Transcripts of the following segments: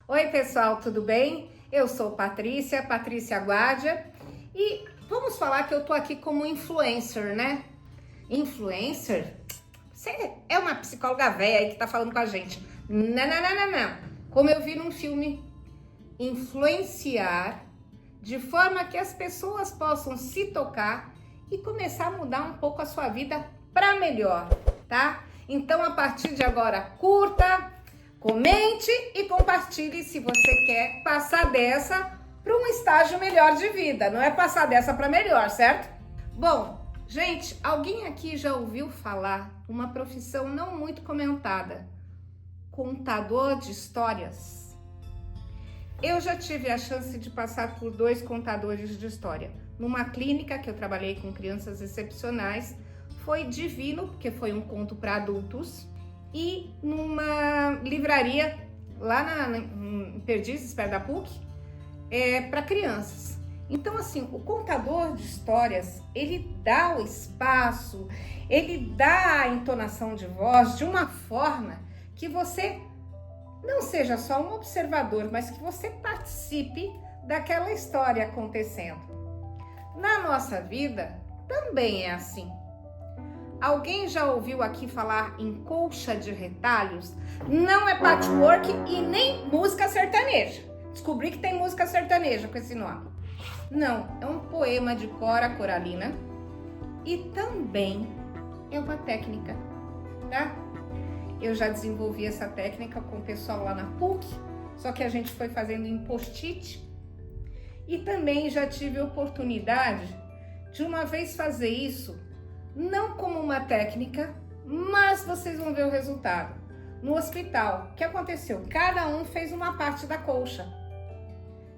Oi pessoal, tudo bem? Eu sou Patrícia Guardia e vamos falar que eu tô aqui como influencer, né? Influencer? Você é uma psicóloga velha aí que tá falando com a gente. Não. Como eu vi num filme, influenciar de forma que as pessoas possam se tocar e começar a mudar um pouco a sua vida para melhor, tá? Então, a partir de agora, curta, comente e compartilhe se você quer passar dessa para um estágio melhor de vida. Não é passar dessa para melhor, certo? Bom, gente, alguém aqui já ouviu falar uma profissão não muito comentada? Contador de histórias. Eu já tive a chance de passar por 2 contadores de história. Numa clínica que eu trabalhei com crianças excepcionais, foi divino, porque foi um conto para adultos, e numa livraria lá em Perdizes, perto da PUC, para crianças. Então, assim, o contador de histórias, ele dá o espaço, ele dá a entonação de voz de uma forma que você não seja só um observador, mas que você participe daquela história acontecendo. Na nossa vida, também é assim. Alguém já ouviu aqui falar em colcha de retalhos? Não é patchwork e nem música sertaneja. Descobri que tem música sertaneja com esse nome. Não, é um poema de Cora Coralina e também é uma técnica, tá? Eu já desenvolvi essa técnica com o pessoal lá na PUC, só que a gente foi fazendo em post-it. E também já tive a oportunidade de uma vez fazer isso, não como uma técnica, mas vocês vão ver o resultado. No hospital, o que aconteceu? Cada um fez uma parte da colcha.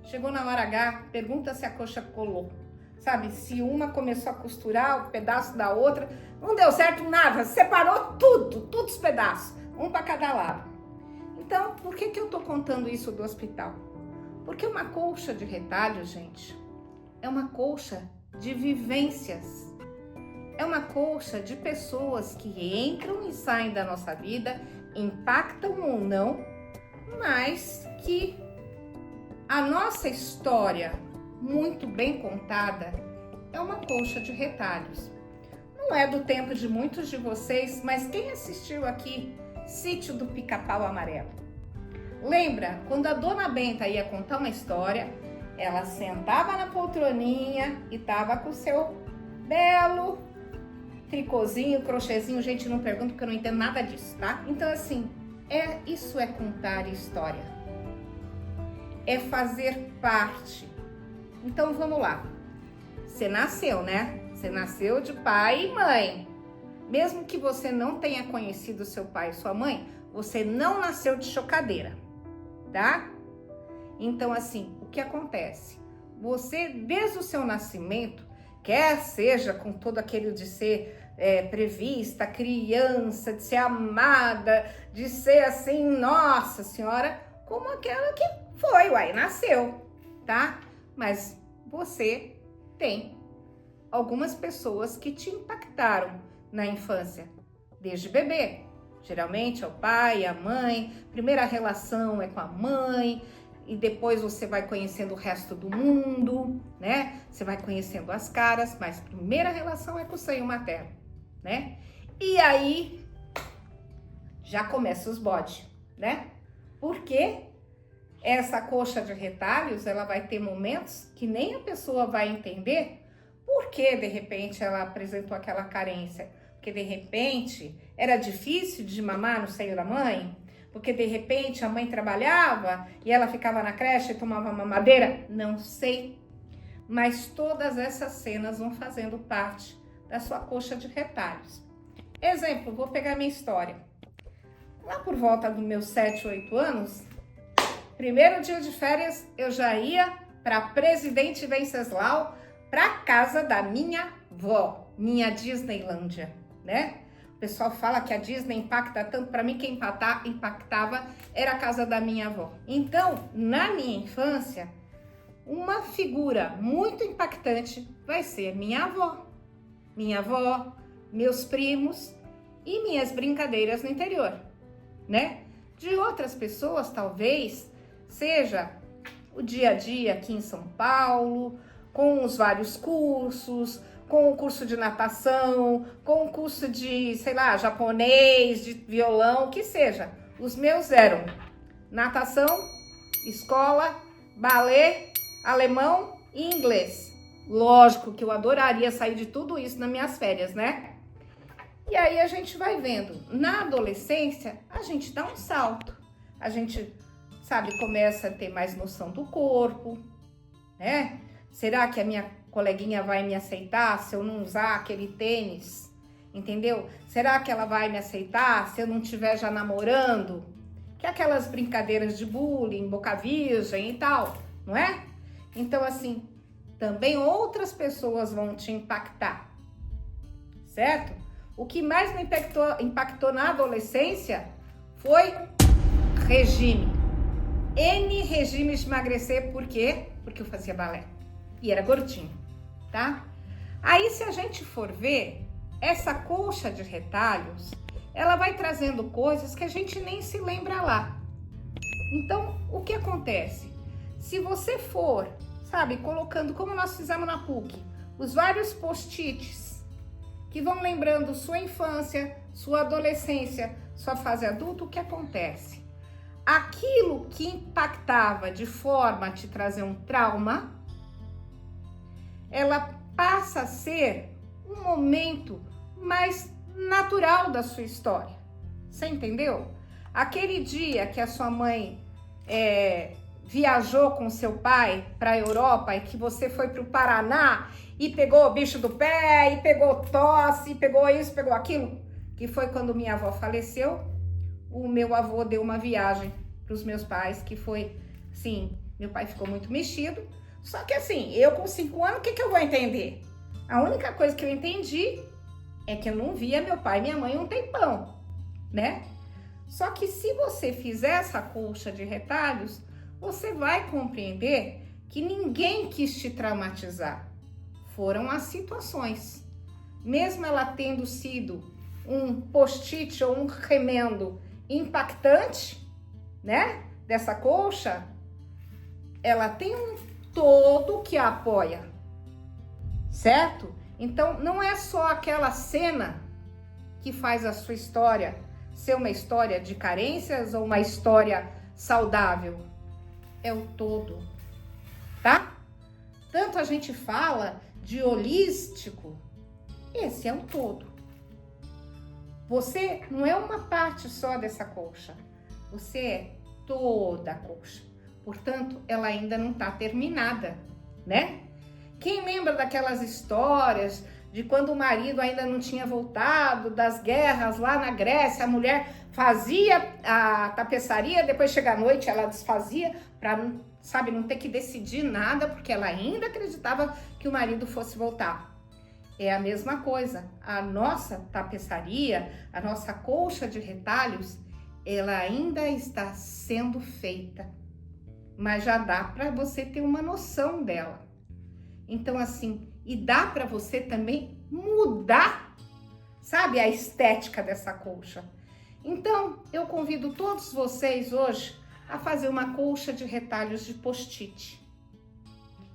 Chegou na hora H, pergunta se a colcha colou. Sabe, se uma começou a costurar o pedaço da outra, não deu certo nada, separou tudo os pedaços, um para cada lado. Então, por que eu tô contando isso do hospital? Porque uma colcha de retalho, gente, é uma colcha de vivências. É uma colcha de pessoas que entram e saem da nossa vida, impactam ou não, mas que a nossa história, muito bem contada, é uma colcha de retalhos. Não é do tempo de muitos de vocês, mas quem assistiu aqui Sítio do Pica-Pau Amarelo? Lembra, quando a Dona Benta ia contar uma história, ela sentava na poltroninha e tava com o seu belo tricôzinho, crochêzinho. Gente, não pergunta porque eu não entendo nada disso, tá? Então, assim, isso é contar história. É fazer parte. Então, vamos lá. Você nasceu, né? Você nasceu de pai e mãe. Mesmo que você não tenha conhecido seu pai e sua mãe, você não nasceu de chocadeira, tá? Então, assim, o que acontece? Você, desde o seu nascimento, quer seja com todo aquele de ser prevista, criança, de ser amada, de ser assim, nossa senhora, como aquela que foi, nasceu, tá? Mas você tem algumas pessoas que te impactaram na infância, desde bebê. Geralmente é o pai, a mãe, primeira relação é com a mãe, e depois você vai conhecendo o resto do mundo, né? Você vai conhecendo as caras, mas a primeira relação é com o seio materno, né? E aí já começa os bodes, né? Porque essa colcha de retalhos, ela vai ter momentos que nem a pessoa vai entender por que de repente ela apresentou aquela carência. Porque de repente era difícil de mamar no seio da mãe, porque de repente a mãe trabalhava e ela ficava na creche e tomava mamadeira, não sei. Mas todas essas cenas vão fazendo parte da sua colcha de retalhos. Exemplo, vou pegar minha história. Lá por volta dos meus 7, 8 anos, primeiro dia de férias, eu já ia para Presidente Venceslau, para casa da minha avó, minha Disneylândia, né? O pessoal fala que a Disney impacta tanto, para mim quem impactava era a casa da minha avó. Então, na minha infância, uma figura muito impactante vai ser minha avó. Minha avó, meus primos e minhas brincadeiras no interior, né? De outras pessoas, talvez, seja o dia a dia aqui em São Paulo, com os vários cursos, com o curso de natação, com o curso de, sei lá, japonês, de violão, que seja. Os meus eram natação, escola, balé, alemão e inglês. Lógico que eu adoraria sair de tudo isso nas minhas férias, né? E aí a gente vai vendo. Na adolescência, a gente dá um salto. A gente, sabe, começa a ter mais noção do corpo, né? Será que a minha coleguinha vai me aceitar se eu não usar aquele tênis? Entendeu? Será que ela vai me aceitar se eu não estiver já namorando? Que é aquelas brincadeiras de bullying, boca virgem e tal, não é? Então, assim, também outras pessoas vão te impactar, certo? O que mais me impactou na adolescência foi regime. N regimes de emagrecer, por quê? Porque eu fazia balé e era gordinho, tá? Aí, se a gente for ver, essa colcha de retalhos, ela vai trazendo coisas que a gente nem se lembra lá. Então, o que acontece? Se você for, sabe, colocando, como nós fizemos na PUC, os vários post-its que vão lembrando sua infância, sua adolescência, sua fase adulta, o que acontece? Aquilo que impactava de forma a te trazer um trauma, ela passa a ser um momento mais natural da sua história. Você entendeu? Aquele dia que a sua mãe viajou com seu pai para a Europa e que você foi para o Paraná e pegou o bicho do pé, e pegou tosse, e pegou isso, pegou aquilo, que foi quando minha avó faleceu, o meu avô deu uma viagem para os meus pais, que foi, assim, meu pai ficou muito mexido, só que assim, eu com 5 anos, o que eu vou entender? A única coisa que eu entendi é que eu não via meu pai e minha mãe um tempão, né? Só que se você fizer essa colcha de retalhos, você vai compreender que ninguém quis te traumatizar. Foram as situações. Mesmo ela tendo sido um post-it ou um remendo impactante, né? Dessa colcha, ela tem um todo que a apoia, certo? Então, não é só aquela cena que faz a sua história ser uma história de carências ou uma história saudável. É o todo, tá? Tanto a gente fala de holístico, esse é o todo. Você não é uma parte só dessa colcha, você é toda a colcha. Portanto, ela ainda não está terminada, né? Quem lembra daquelas histórias de quando o marido ainda não tinha voltado das guerras lá na Grécia, a mulher fazia a tapeçaria, depois chega à noite ela desfazia para, sabe, não ter que decidir nada, porque ela ainda acreditava que o marido fosse voltar. É a mesma coisa, a nossa tapeçaria, a nossa colcha de retalhos, ela ainda está sendo feita, mas já dá para você ter uma noção dela. Então, assim, e dá para você também mudar, sabe, a estética dessa colcha. Então, eu convido todos vocês hoje a fazer uma colcha de retalhos de post-it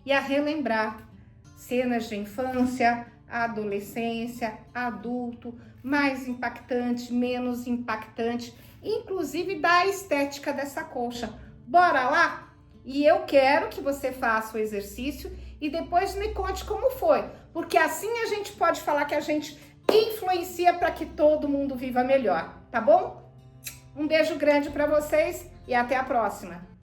e a relembrar cenas de infância, adolescência, adulto, mais impactante, menos impactante, inclusive da estética dessa colcha. Bora lá? E eu quero que você faça o exercício e depois me conte como foi, porque assim a gente pode falar que a gente influencia para que todo mundo viva melhor, tá bom? Um beijo grande para vocês e até a próxima!